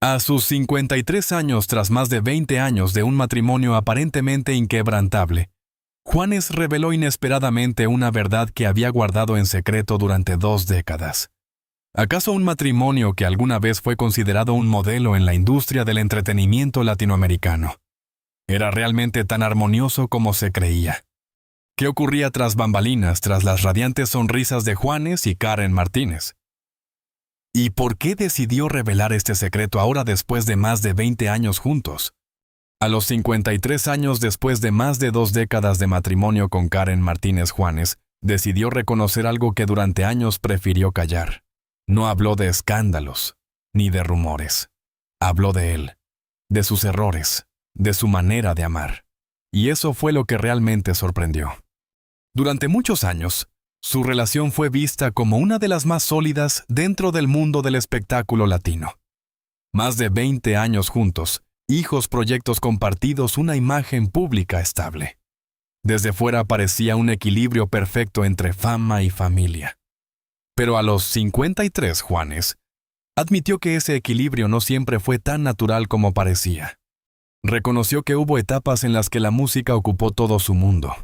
A sus 53 años, tras más de 20 años de un matrimonio aparentemente inquebrantable, Juanes reveló inesperadamente una verdad que había guardado en secreto durante 2 décadas. ¿Acaso un matrimonio que alguna vez fue considerado un modelo en la industria del entretenimiento latinoamericano era realmente tan armonioso como se creía? ¿Qué ocurría tras bambalinas, tras las radiantes sonrisas de Juanes y Karen Martínez? ¿Y por qué decidió revelar este secreto ahora después de más de 20 años juntos? A los 53 años, después de más de 2 décadas de matrimonio con Karen Martínez Juanes, decidió reconocer algo que durante años prefirió callar. No habló de escándalos, ni de rumores. Habló de él, de sus errores, de su manera de amar. Y eso fue lo que realmente sorprendió. Durante muchos años, su relación fue vista como una de las más sólidas dentro del mundo del espectáculo latino. Más de 20 años juntos, hijos, proyectos compartidos, una imagen pública estable. Desde fuera parecía un equilibrio perfecto entre fama y familia. Pero a los 53, Juanes admitió que ese equilibrio no siempre fue tan natural como parecía. Reconoció que hubo etapas en las que la música ocupó todo su mundo.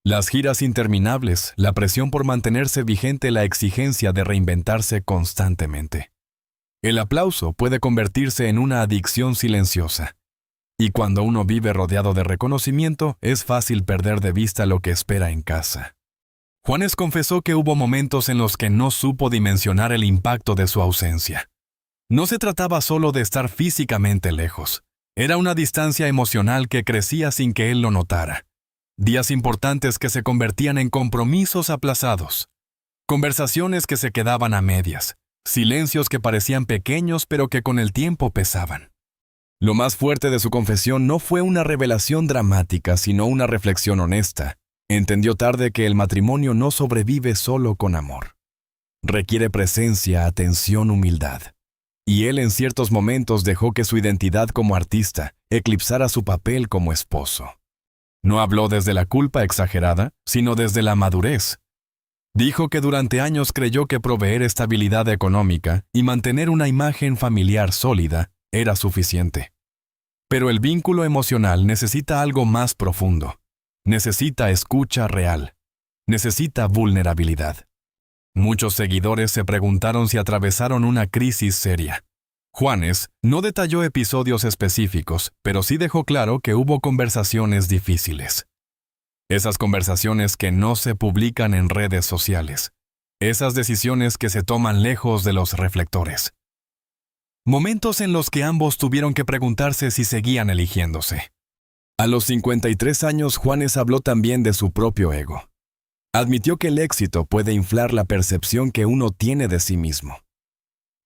Las giras interminables, la presión por mantenerse vigente, la exigencia de reinventarse constantemente. El aplauso puede convertirse en una adicción silenciosa. Y cuando uno vive rodeado de reconocimiento, es fácil perder de vista lo que espera en casa. Juanes confesó que hubo momentos en los que no supo dimensionar el impacto de su ausencia. No se trataba solo de estar físicamente lejos. Era una distancia emocional que crecía sin que él lo notara. Días importantes que se convertían en compromisos aplazados. Conversaciones que se quedaban a medias. Silencios que parecían pequeños pero que con el tiempo pesaban. Lo más fuerte de su confesión no fue una revelación dramática, sino una reflexión honesta. Entendió tarde que el matrimonio no sobrevive solo con amor. Requiere presencia, atención, humildad. Y él en ciertos momentos dejó que su identidad como artista eclipsara su papel como esposo. No habló desde la culpa exagerada, sino desde la madurez. Dijo que durante años creyó que proveer estabilidad económica y mantener una imagen familiar sólida era suficiente. Pero el vínculo emocional necesita algo más profundo. Necesita escucha real. Necesita vulnerabilidad. Muchos seguidores se preguntaron si atravesaron una crisis seria. Juanes no detalló episodios específicos, pero sí dejó claro que hubo conversaciones difíciles. Esas conversaciones que no se publican en redes sociales. Esas decisiones que se toman lejos de los reflectores. Momentos en los que ambos tuvieron que preguntarse si seguían eligiéndose. A los 53 años, Juanes habló también de su propio ego. Admitió que el éxito puede inflar la percepción que uno tiene de sí mismo.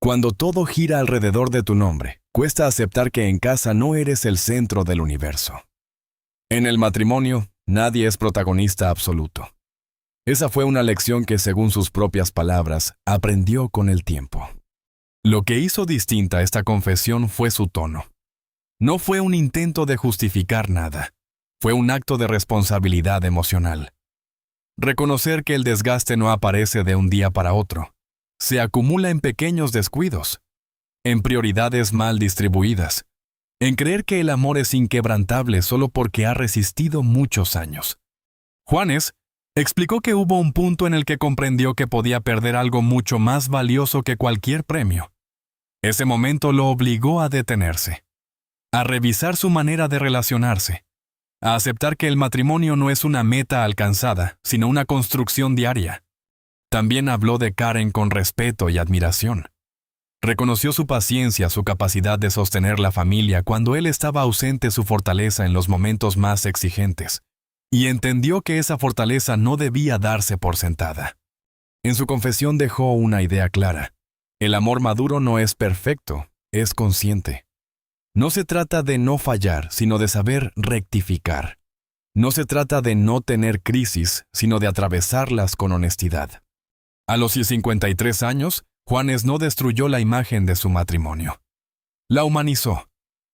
Cuando todo gira alrededor de tu nombre, cuesta aceptar que en casa no eres el centro del universo. En el matrimonio, nadie es protagonista absoluto. Esa fue una lección que, según sus propias palabras, aprendió con el tiempo. Lo que hizo distinta esta confesión fue su tono. No fue un intento de justificar nada. Fue un acto de responsabilidad emocional. Reconocer que el desgaste no aparece de un día para otro. Se acumula en pequeños descuidos, en prioridades mal distribuidas, en creer que el amor es inquebrantable solo porque ha resistido muchos años. Juanes explicó que hubo un punto en el que comprendió que podía perder algo mucho más valioso que cualquier premio. Ese momento lo obligó a detenerse, a revisar su manera de relacionarse, a aceptar que el matrimonio no es una meta alcanzada, sino una construcción diaria. También habló de Karen con respeto y admiración. Reconoció su paciencia, su capacidad de sostener la familia cuando él estaba ausente, su fortaleza en los momentos más exigentes, y entendió que esa fortaleza no debía darse por sentada. En su confesión dejó una idea clara. El amor maduro no es perfecto, es consciente. No se trata de no fallar, sino de saber rectificar. No se trata de no tener crisis, sino de atravesarlas con honestidad. A los 53 años, Juanes no destruyó la imagen de su matrimonio. La humanizó.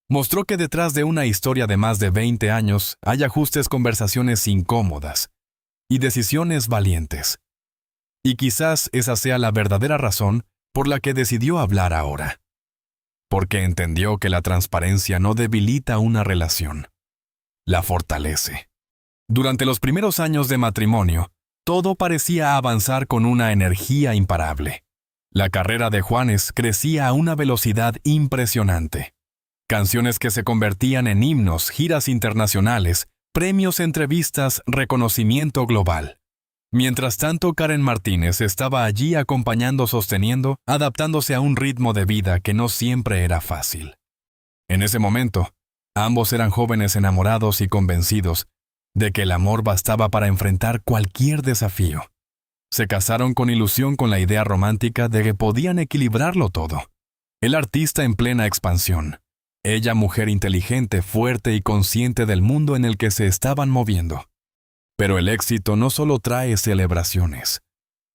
Mostró que detrás de una historia de más de 20 años hay ajustes, conversaciones incómodas y decisiones valientes. Y quizás esa sea la verdadera razón por la que decidió hablar ahora. porque entendió que la transparencia no debilita una relación, la fortalece. Durante los primeros años de matrimonio, todo parecía avanzar con una energía imparable. La carrera de Juanes crecía a una velocidad impresionante. Canciones que se convertían en himnos, giras internacionales, premios, entrevistas, reconocimiento global. Mientras tanto, Karen Martínez estaba allí acompañando, sosteniendo, adaptándose a un ritmo de vida que no siempre era fácil. En ese momento, ambos eran jóvenes enamorados y convencidos de que el amor bastaba para enfrentar cualquier desafío. Se casaron con ilusión, con la idea romántica de que podían equilibrarlo todo. El artista en plena expansión. Ella, mujer inteligente, fuerte y consciente del mundo en el que se estaban moviendo. Pero el éxito no solo trae celebraciones,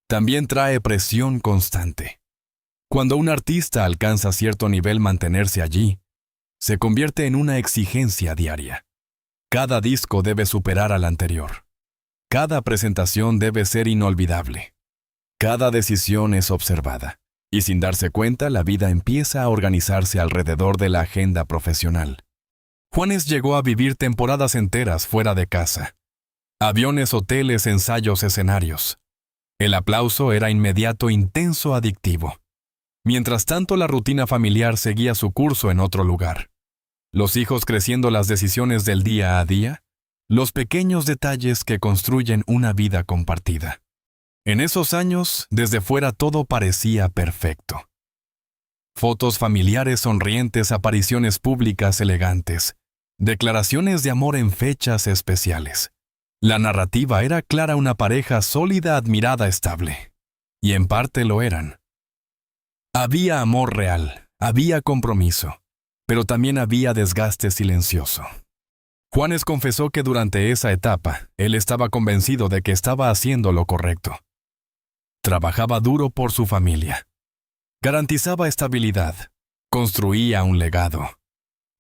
también trae presión constante. Cuando un artista alcanza cierto nivel, mantenerse allí se convierte en una exigencia diaria. Cada disco debe superar al anterior. Cada presentación debe ser inolvidable. Cada decisión es observada. Y sin darse cuenta, la vida empieza a organizarse alrededor de la agenda profesional. Juanes llegó a vivir temporadas enteras fuera de casa. Aviones, hoteles, ensayos, escenarios. El aplauso era inmediato, intenso, adictivo. Mientras tanto, la rutina familiar seguía su curso en otro lugar. Los hijos creciendo, las decisiones del día a día, los pequeños detalles que construyen una vida compartida. En esos años, desde fuera todo parecía perfecto. Fotos familiares sonrientes, apariciones públicas elegantes, declaraciones de amor en fechas especiales. La narrativa era clara, una pareja sólida, admirada, estable. Y en parte lo eran. Había amor real, había compromiso, pero también había desgaste silencioso. Juanes confesó que durante esa etapa, él estaba convencido de que estaba haciendo lo correcto. Trabajaba duro por su familia. Garantizaba estabilidad. Construía un legado.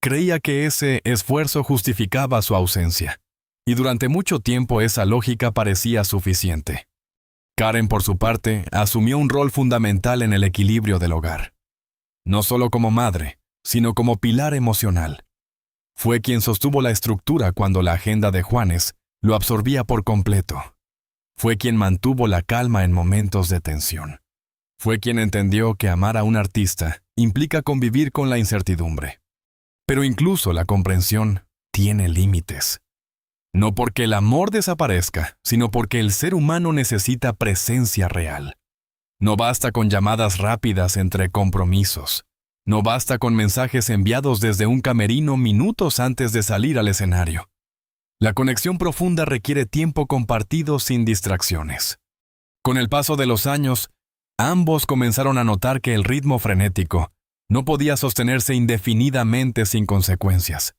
Creía que ese esfuerzo justificaba su ausencia. Y durante mucho tiempo esa lógica parecía suficiente. Karen, por su parte, asumió un rol fundamental en el equilibrio del hogar. No solo como madre, sino como pilar emocional. Fue quien sostuvo la estructura cuando la agenda de Juanes lo absorbía por completo. Fue quien mantuvo la calma en momentos de tensión. Fue quien entendió que amar a un artista implica convivir con la incertidumbre. Pero incluso la comprensión tiene límites. No porque el amor desaparezca, sino porque el ser humano necesita presencia real. No basta con llamadas rápidas entre compromisos. No basta con mensajes enviados desde un camerino minutos antes de salir al escenario. La conexión profunda requiere tiempo compartido sin distracciones. Con el paso de los años, ambos comenzaron a notar que el ritmo frenético no podía sostenerse indefinidamente sin consecuencias.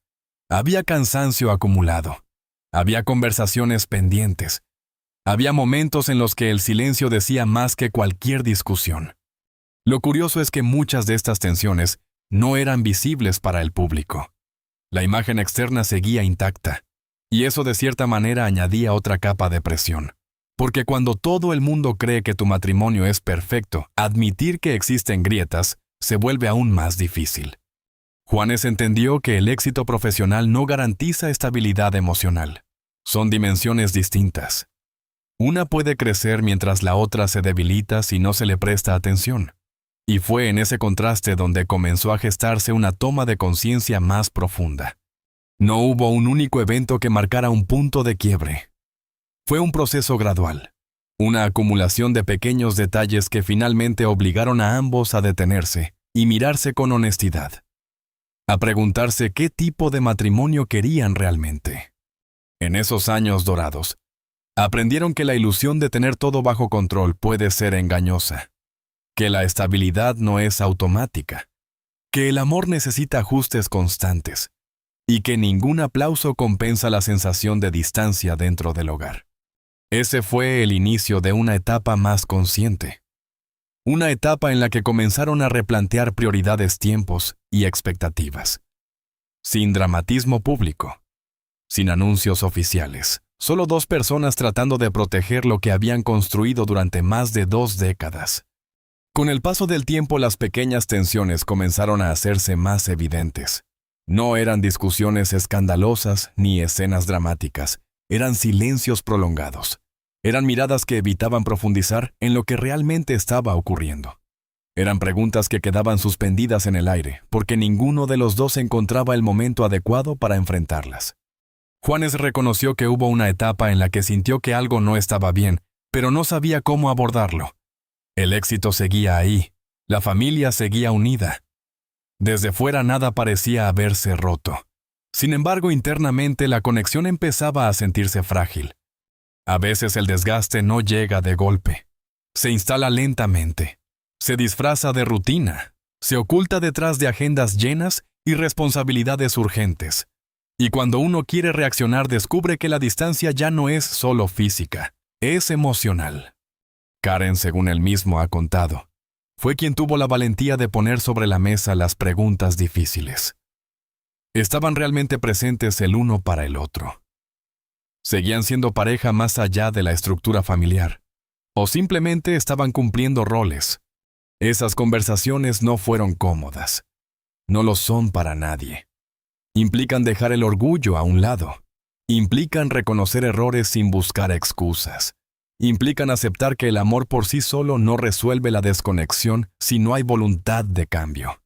Había cansancio acumulado. Había conversaciones pendientes. Había momentos en los que el silencio decía más que cualquier discusión. Lo curioso es que muchas de estas tensiones no eran visibles para el público. La imagen externa seguía intacta. Y eso de cierta manera añadía otra capa de presión. Porque cuando todo el mundo cree que tu matrimonio es perfecto, admitir que existen grietas se vuelve aún más difícil. Juanes entendió que el éxito profesional no garantiza estabilidad emocional. Son dimensiones distintas. Una puede crecer mientras la otra se debilita si no se le presta atención. Y fue en ese contraste donde comenzó a gestarse una toma de conciencia más profunda. No hubo un único evento que marcara un punto de quiebre. Fue un proceso gradual, una acumulación de pequeños detalles que finalmente obligaron a ambos a detenerse y mirarse con honestidad, a preguntarse qué tipo de matrimonio querían realmente. En esos años dorados, aprendieron que la ilusión de tener todo bajo control puede ser engañosa, que la estabilidad no es automática, que el amor necesita ajustes constantes, y que ningún aplauso compensa la sensación de distancia dentro del hogar. Ese fue el inicio de una etapa más consciente. Una etapa en la que comenzaron a replantear prioridades, tiempos y expectativas. Sin dramatismo público. Sin anuncios oficiales. Solo dos personas tratando de proteger lo que habían construido durante más de 2 décadas. Con el paso del tiempo, las pequeñas tensiones comenzaron a hacerse más evidentes. No eran discusiones escandalosas ni escenas dramáticas, eran silencios prolongados. Eran miradas que evitaban profundizar en lo que realmente estaba ocurriendo. Eran preguntas que quedaban suspendidas en el aire, porque ninguno de los dos encontraba el momento adecuado para enfrentarlas. Juanes reconoció que hubo una etapa en la que sintió que algo no estaba bien, pero no sabía cómo abordarlo. El éxito seguía ahí, la familia seguía unida. Desde fuera nada parecía haberse roto. Sin embargo, internamente la conexión empezaba a sentirse frágil. A veces el desgaste no llega de golpe. Se instala lentamente. Se disfraza de rutina. Se oculta detrás de agendas llenas y responsabilidades urgentes. Y cuando uno quiere reaccionar, descubre que la distancia ya no es solo física, es emocional. Karen, según él mismo ha contado, fue quien tuvo la valentía de poner sobre la mesa las preguntas difíciles. ¿Estaban realmente presentes el uno para el otro? ¿Seguían siendo pareja más allá de la estructura familiar? ¿O simplemente estaban cumpliendo roles? Esas conversaciones no fueron cómodas. No lo son para nadie. Implican dejar el orgullo a un lado. Implican reconocer errores sin buscar excusas. Implican aceptar que el amor por sí solo no resuelve la desconexión si no hay voluntad de cambio.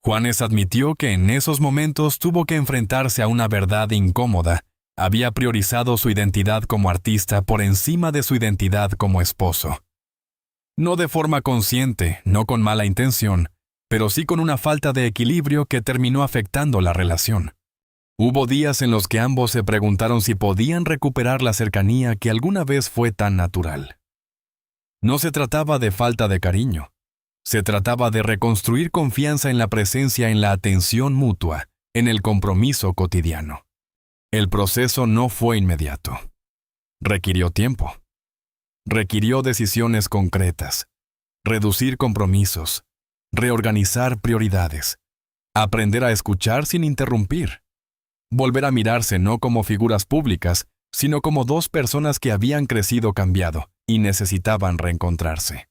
Juanes admitió que en esos momentos tuvo que enfrentarse a una verdad incómoda. Había priorizado su identidad como artista por encima de su identidad como esposo. No de forma consciente, no con mala intención, pero sí con una falta de equilibrio que terminó afectando la relación. Hubo días en los que ambos se preguntaron si podían recuperar la cercanía que alguna vez fue tan natural. No se trataba de falta de cariño. Se trataba de reconstruir confianza en la presencia, en la atención mutua, en el compromiso cotidiano. El proceso no fue inmediato. Requirió tiempo. Requirió decisiones concretas, reducir compromisos, reorganizar prioridades, aprender a escuchar sin interrumpir, volver a mirarse no como figuras públicas, sino como dos personas que habían crecido, cambiado y necesitaban reencontrarse.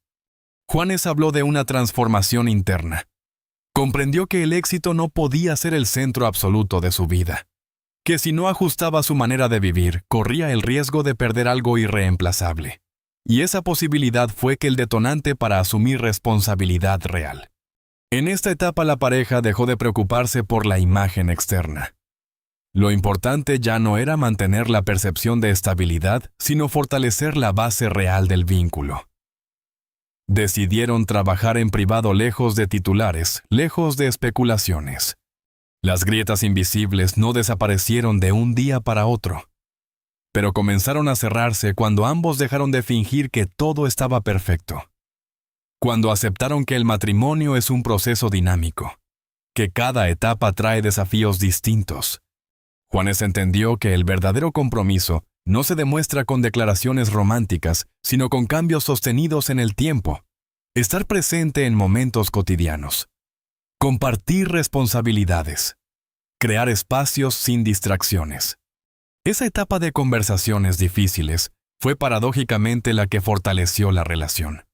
Juanes habló de una transformación interna. Comprendió que el éxito no podía ser el centro absoluto de su vida, que si no ajustaba su manera de vivir, corría el riesgo de perder algo irreemplazable. Y esa posibilidad fue que el detonante para asumir responsabilidad real. En esta etapa la pareja dejó de preocuparse por la imagen externa. Lo importante ya no era mantener la percepción de estabilidad, sino fortalecer la base real del vínculo. Decidieron trabajar en privado lejos de titulares, lejos de especulaciones. Las grietas invisibles no desaparecieron de un día para otro, pero comenzaron a cerrarse cuando ambos dejaron de fingir que todo estaba perfecto. Cuando aceptaron que el matrimonio es un proceso dinámico, que cada etapa trae desafíos distintos. Juanes entendió que el verdadero compromiso no se demuestra con declaraciones románticas, sino con cambios sostenidos en el tiempo. Estar presente en momentos cotidianos. Compartir responsabilidades. Crear espacios sin distracciones. Esa etapa de conversaciones difíciles fue paradójicamente la que fortaleció la relación,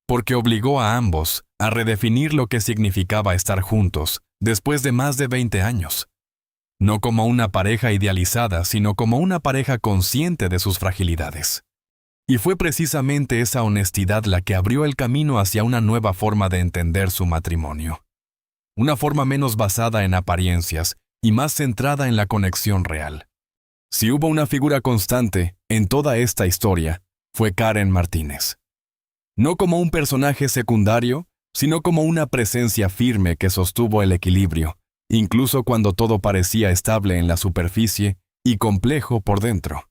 porque obligó a ambos a redefinir lo que significaba estar juntos después de más de 20 años. No como una pareja idealizada, sino como una pareja consciente de sus fragilidades. Y fue precisamente esa honestidad la que abrió el camino hacia una nueva forma de entender su matrimonio. Una forma menos basada en apariencias y más centrada en la conexión real. Si hubo una figura constante en toda esta historia, fue Karen Martínez. No como un personaje secundario, sino como una presencia firme que sostuvo el equilibrio, incluso cuando todo parecía estable en la superficie y complejo por dentro.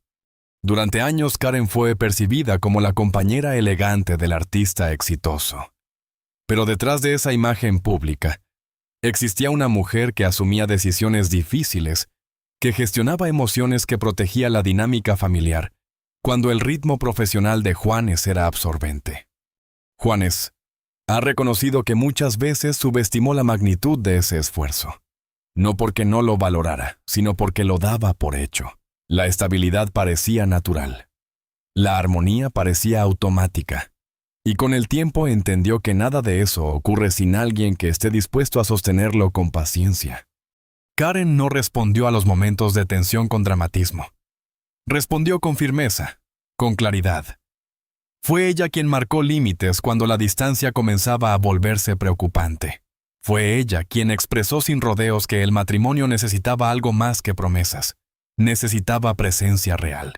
Durante años Karen fue percibida como la compañera elegante del artista exitoso. Pero detrás de esa imagen pública, existía una mujer que asumía decisiones difíciles, que gestionaba emociones, que protegía la dinámica familiar, cuando el ritmo profesional de Juanes era absorbente. Juanes ha reconocido que muchas veces subestimó la magnitud de ese esfuerzo. No porque no lo valorara, sino porque lo daba por hecho. La estabilidad parecía natural. La armonía parecía automática. Y con el tiempo entendió que nada de eso ocurre sin alguien que esté dispuesto a sostenerlo con paciencia. Karen no respondió a los momentos de tensión con dramatismo. Respondió con firmeza, con claridad. Fue ella quien marcó límites cuando la distancia comenzaba a volverse preocupante. Fue ella quien expresó sin rodeos que el matrimonio necesitaba algo más que promesas. Necesitaba presencia real.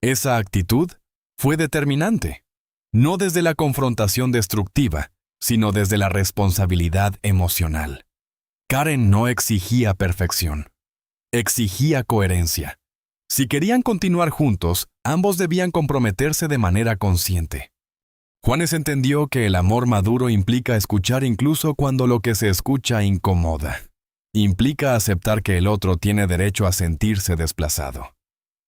Esa actitud fue determinante, no desde la confrontación destructiva, sino desde la responsabilidad emocional. Karen no exigía perfección, exigía coherencia. Si querían continuar juntos, ambos debían comprometerse de manera consciente. Juanes entendió que el amor maduro implica escuchar incluso cuando lo que se escucha incomoda. Implica aceptar que el otro tiene derecho a sentirse desplazado.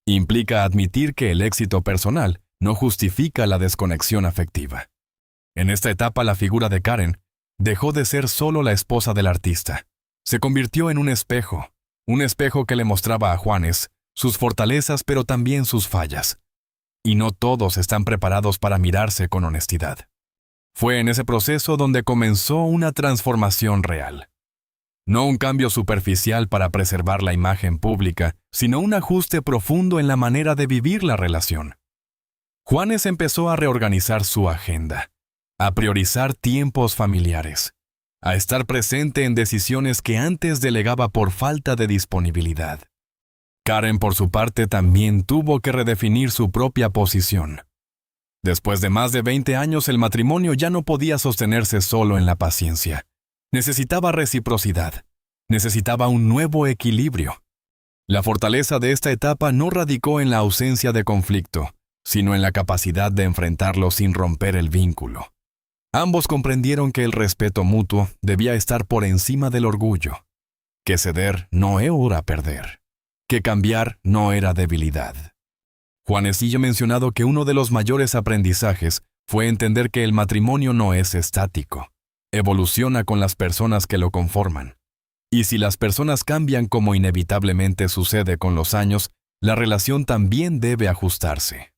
Implica admitir que el éxito personal no justifica la desconexión afectiva. En esta etapa, la figura de Karen dejó de ser solo la esposa del artista. Se convirtió en un espejo que le mostraba a Juanes sus fortalezas pero también sus fallas. Y no todos están preparados para mirarse con honestidad. Fue en ese proceso donde comenzó una transformación real. No un cambio superficial para preservar la imagen pública, sino un ajuste profundo en la manera de vivir la relación. Juanes empezó a reorganizar su agenda, a priorizar tiempos familiares, a estar presente en decisiones que antes delegaba por falta de disponibilidad. Karen, por su parte, también tuvo que redefinir su propia posición. Después de más de 20 años, el matrimonio ya no podía sostenerse solo en la paciencia. Necesitaba reciprocidad. Necesitaba un nuevo equilibrio. La fortaleza de esta etapa no radicó en la ausencia de conflicto, sino en la capacidad de enfrentarlo sin romper el vínculo. Ambos comprendieron que el respeto mutuo debía estar por encima del orgullo, que ceder no era perder, que cambiar no era debilidad. Juanesillo ha mencionado que uno de los mayores aprendizajes fue entender que el matrimonio no es estático, evoluciona con las personas que lo conforman. Y si las personas cambian como inevitablemente sucede con los años, la relación también debe ajustarse.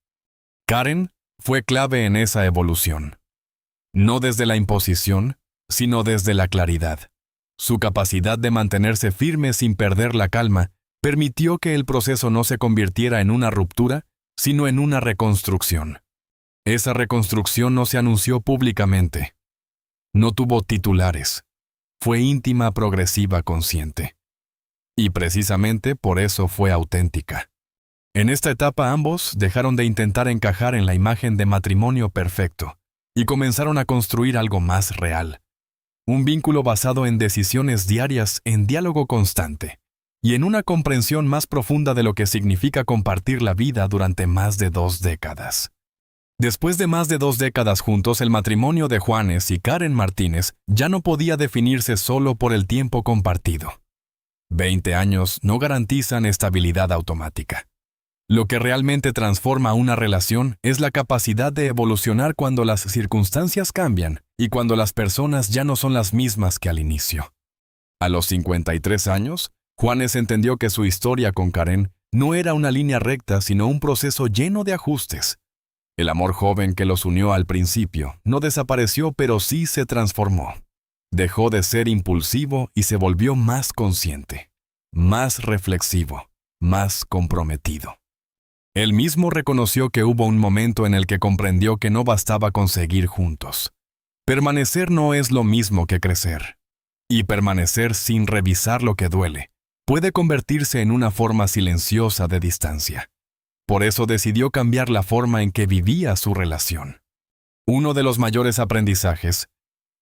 Karen fue clave en esa evolución. No desde la imposición, sino desde la claridad. Su capacidad de mantenerse firme sin perder la calma permitió que el proceso no se convirtiera en una ruptura, sino en una reconstrucción. Esa reconstrucción no se anunció públicamente. No tuvo titulares. Fue íntima, progresiva, consciente. Y precisamente por eso fue auténtica. En esta etapa ambos dejaron de intentar encajar en la imagen de matrimonio perfecto y comenzaron a construir algo más real. Un vínculo basado en decisiones diarias, en diálogo constante y en una comprensión más profunda de lo que significa compartir la vida durante más de 2 décadas. Después de más de 2 décadas juntos, el matrimonio de Juanes y Karen Martínez ya no podía definirse solo por el tiempo compartido. 20 años no garantizan estabilidad automática. Lo que realmente transforma una relación es la capacidad de evolucionar cuando las circunstancias cambian y cuando las personas ya no son las mismas que al inicio. A los 53 años, Juanes entendió que su historia con Karen no era una línea recta, sino un proceso lleno de ajustes. El amor joven que los unió al principio no desapareció, pero sí se transformó. Dejó de ser impulsivo y se volvió más consciente, más reflexivo, más comprometido. Él mismo reconoció que hubo un momento en el que comprendió que no bastaba con seguir juntos. Permanecer no es lo mismo que crecer. Y permanecer sin revisar lo que duele puede convertirse en una forma silenciosa de distancia. Por eso decidió cambiar la forma en que vivía su relación. Uno de los mayores aprendizajes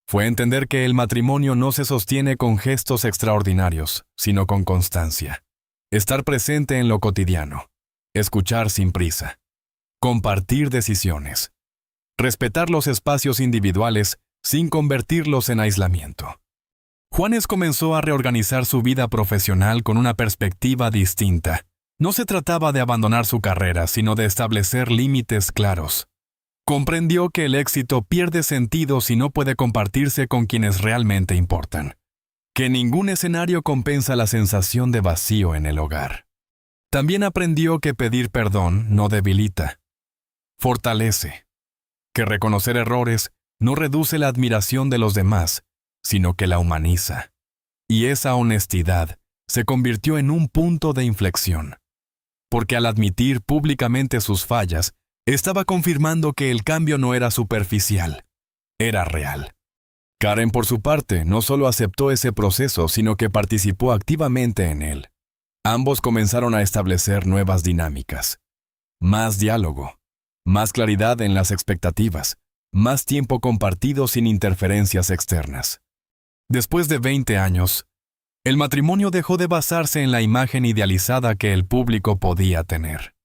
fue entender que el matrimonio no se sostiene con gestos extraordinarios, sino con constancia. Estar presente en lo cotidiano. Escuchar sin prisa. Compartir decisiones. Respetar los espacios individuales sin convertirlos en aislamiento. Juanes comenzó a reorganizar su vida profesional con una perspectiva distinta. No se trataba de abandonar su carrera, sino de establecer límites claros. Comprendió que el éxito pierde sentido si no puede compartirse con quienes realmente importan. Que ningún escenario compensa la sensación de vacío en el hogar. También aprendió que pedir perdón no debilita, fortalece. que reconocer errores no reduce la admiración de los demás, sino que la humaniza. Y esa honestidad se convirtió en un punto de inflexión, porque al admitir públicamente sus fallas, estaba confirmando que el cambio no era superficial, era real. Karen, por su parte, no solo aceptó ese proceso, sino que participó activamente en él. Ambos comenzaron a establecer nuevas dinámicas. Más diálogo, más claridad en las expectativas, más tiempo compartido sin interferencias externas. Después de 20 años, el matrimonio dejó de basarse en la imagen idealizada que el público podía tener.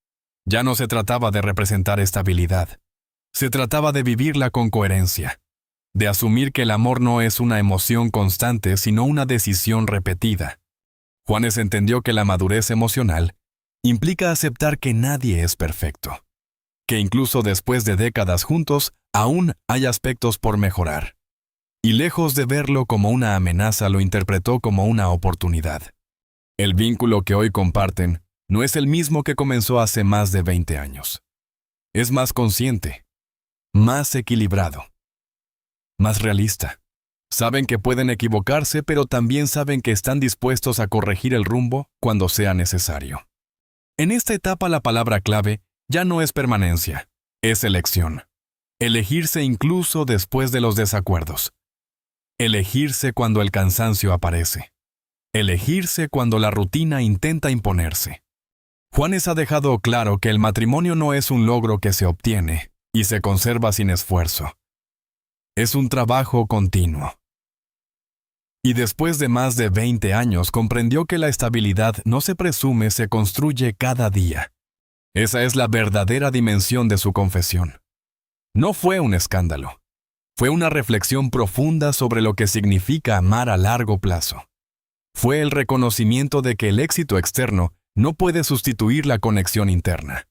Ya no se trataba de representar estabilidad. Se trataba de vivirla con coherencia, de asumir que el amor no es una emoción constante, sino una decisión repetida. Juanes entendió que la madurez emocional implica aceptar que nadie es perfecto, que incluso después de décadas juntos, aún hay aspectos por mejorar. Y lejos de verlo como una amenaza, lo interpretó como una oportunidad. El vínculo que hoy comparten no es el mismo que comenzó hace más de 20 años. Es más consciente, más equilibrado, más realista. Saben que pueden equivocarse, pero también saben que están dispuestos a corregir el rumbo cuando sea necesario. En esta etapa la palabra clave ya no es permanencia, es elección. Elegirse incluso después de los desacuerdos. Elegirse cuando el cansancio aparece. Elegirse cuando la rutina intenta imponerse. Juanes ha dejado claro que el matrimonio no es un logro que se obtiene y se conserva sin esfuerzo. Es un trabajo continuo. Y después de más de 20 años comprendió que la estabilidad no se presume, se construye cada día. Esa es la verdadera dimensión de su confesión. No fue un escándalo. Fue una reflexión profunda sobre lo que significa amar a largo plazo. Fue el reconocimiento de que el éxito externo no puede sustituir la conexión interna.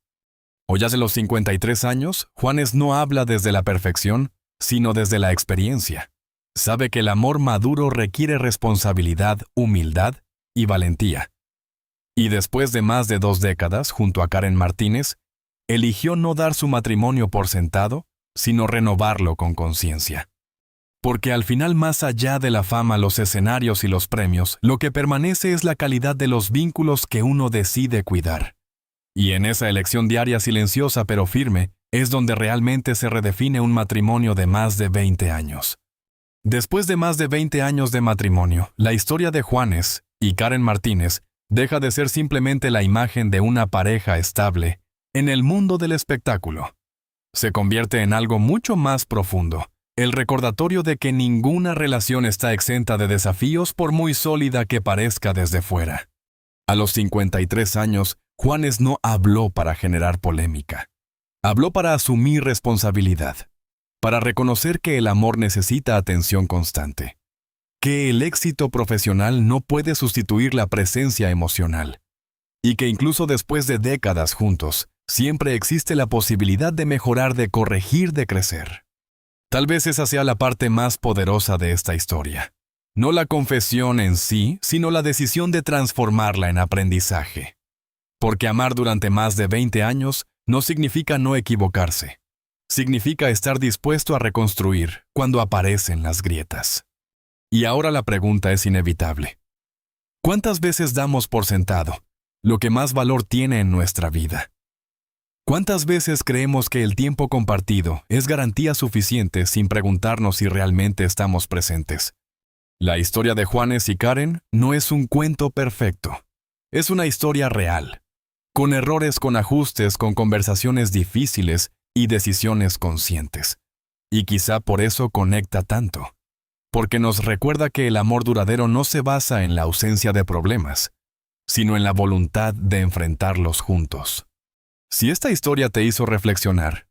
Hoy, hace los 53 años, Juanes no habla desde la perfección, sino desde la experiencia. Sabe que el amor maduro requiere responsabilidad, humildad y valentía. Y después de más de 2 décadas, junto a Karen Martínez, eligió no dar su matrimonio por sentado, sino renovarlo con conciencia. Porque al final, más allá de la fama, los escenarios y los premios, lo que permanece es la calidad de los vínculos que uno decide cuidar. Y en esa elección diaria silenciosa pero firme, es donde realmente se redefine un matrimonio de más de 20 años. Después de más de 20 años de matrimonio, la historia de Juanes y Karen Martínez deja de ser simplemente la imagen de una pareja estable en el mundo del espectáculo. Se convierte en algo mucho más profundo, el recordatorio de que ninguna relación está exenta de desafíos por muy sólida que parezca desde fuera. A los 53 años, Juanes no habló para generar polémica. Habló para asumir responsabilidad, para reconocer que el amor necesita atención constante, que el éxito profesional no puede sustituir la presencia emocional, y que incluso después de décadas juntos, siempre existe la posibilidad de mejorar, de corregir, de crecer. Tal vez esa sea la parte más poderosa de esta historia. No la confesión en sí, sino la decisión de transformarla en aprendizaje. Porque amar durante más de 20 años no significa no equivocarse. Significa estar dispuesto a reconstruir cuando aparecen las grietas. Y ahora la pregunta es inevitable. ¿Cuántas veces damos por sentado lo que más valor tiene en nuestra vida? ¿Cuántas veces creemos que el tiempo compartido es garantía suficiente sin preguntarnos si realmente estamos presentes? La historia de Juanes y Karen no es un cuento perfecto. Es una historia real, con errores, con ajustes, con conversaciones difíciles y decisiones conscientes. Y quizá por eso conecta tanto, porque nos recuerda que el amor duradero no se basa en la ausencia de problemas, sino en la voluntad de enfrentarlos juntos. Si esta historia te hizo reflexionar,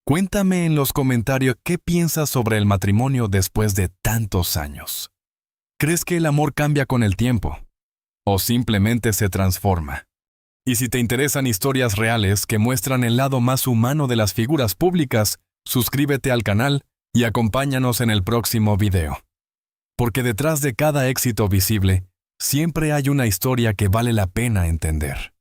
cuéntame en los comentarios qué piensas sobre el matrimonio después de tantos años. ¿Crees que el amor cambia con el tiempo? ¿O simplemente se transforma? Y si te interesan historias reales que muestran el lado más humano de las figuras públicas, suscríbete al canal y acompáñanos en el próximo video. Porque detrás de cada éxito visible, siempre hay una historia que vale la pena entender.